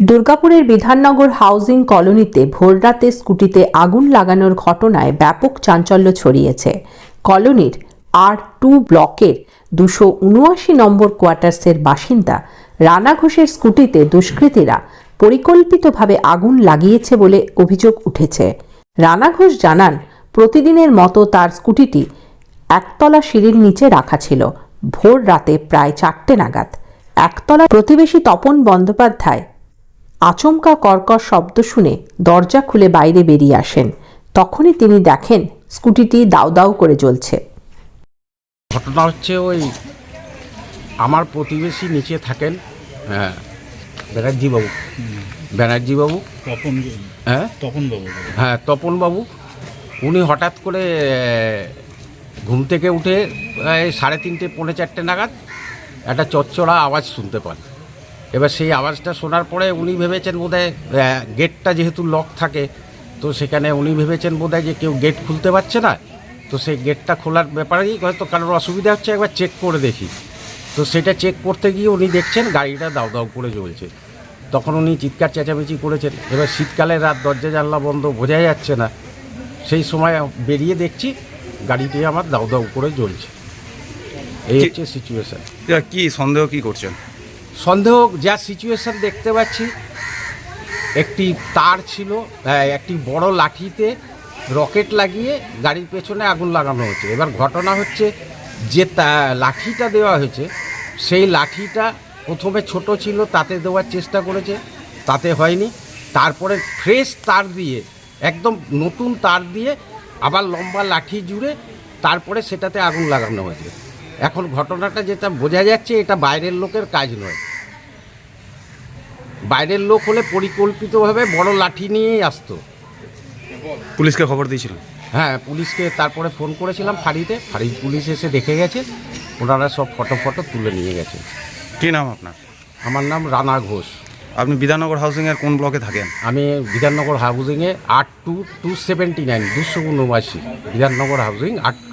দুর্গাপুরের বিধাননগর হাউজিং কলোনিতে ভোররাতে স্কুটিতে আগুন লাগানোর ঘটনায় ব্যাপক চাঞ্চল্য ছড়িয়েছে। কলোনির R2 ব্লকের 279 নম্বর কোয়ার্টার্সের বাসিন্দা রানা ঘোষের স্কুটিতে দুষ্কৃতীরা পরিকল্পিতভাবে আগুন লাগিয়েছে বলে অভিযোগ উঠেছে। রানা ঘোষ জানান, প্রতিদিনের মতো তার স্কুটিটি একতলা সিঁড়ির নিচে রাখা ছিল। ভোর রাতে প্রায় 4টে নাগাদ একতলা প্রতিবেশী তপন বন্দ্যোপাধ্যায় আচমকা কর্কশ শব্দ শুনে দরজা খুলে বাইরে বেরিয়ে আসেন। তখনই তিনি দেখেন স্কুটিটি দাউ দাউ করে জ্বলছে। ঘটনা হচ্ছে, ওই আমার প্রতিবেশী নিচে থাকেন, হ্যাঁ, ব্যানার্জিবাবু, তপনবাবু। উনি হঠাৎ করে ঘুম থেকে উঠে 3:30 পৌনে 4টে নাগাদ একটা চচ্চড়া আওয়াজ শুনতে পান। এবার সেই আওয়াজটা শোনার পরে উনি ভেবেছেন বোধহয় গেটটা যেহেতু লক থাকে, তো সেখানে উনি ভেবেছেন বোধহয় যে কেউ গেট খুলতে পারছে না, তো সেই গেটটা খোলার ব্যাপারেই হয়তো কারোর অসুবিধা হচ্ছে, একবার চেক করে দেখি। তো সেটা চেক করতে গিয়ে উনি দেখছেন গাড়িটা দাউ দাউ করে জ্বলছে। তখন উনি চিৎকার চেঁচামেচি করেছেন। এবার শীতকালে রাত, দরজা জানলা বন্ধ, বোঝা যাচ্ছে না। সেই সময় বেরিয়ে দেখছি গাড়িটি আমার দাউ দাউ করে জ্বলছে। এই হচ্ছে সিচুয়েশান। কি সন্দেহ কি করছেন? সন্দেহ, যা সিচুয়েশান দেখতে পাচ্ছি, একটি তার ছিল, একটি বড় লাঠিতে রকেট লাগিয়ে গাড়ির পেছনে আগুন লাগানো হয়েছে। এবার ঘটনা হচ্ছে যে লাঠিটা দেওয়া হয়েছে, সেই লাঠিটা প্রথমে ছোট ছিল, তাতে দেওয়ার চেষ্টা করেছে, তাতে হয়নি। তারপরে ফ্রেশ তার দিয়ে, একদম নতুন তার দিয়ে আবার লম্বা লাঠি জুড়ে তারপরে সেটাতে আগুন লাগানো হয়েছে। এখন ঘটনাটা যেটা বোঝা যাচ্ছে, এটা বাইরের লোকের কাজ নয়। বাইরের লোক হলে পরিকল্পিতভাবে বড় লাঠি নিয়েই আসতো। পুলিশকে খবর দিয়েছিলেন? হ্যাঁ, পুলিশকে তারপরে ফোন করেছিলাম ফাঁড়িতে। ফাঁড়ির পুলিশ এসে দেখে গেছে, ওনারা সব ফটো তুলে নিয়ে গেছে। কী নাম আপনার? আমার নাম রানা ঘোষ। আপনি বিধাননগর হাউজিংয়ের কোন ব্লকে থাকেন? আমি Bidhannagar হাউজিংয়ে R2 279 Bidhannagar housing R2।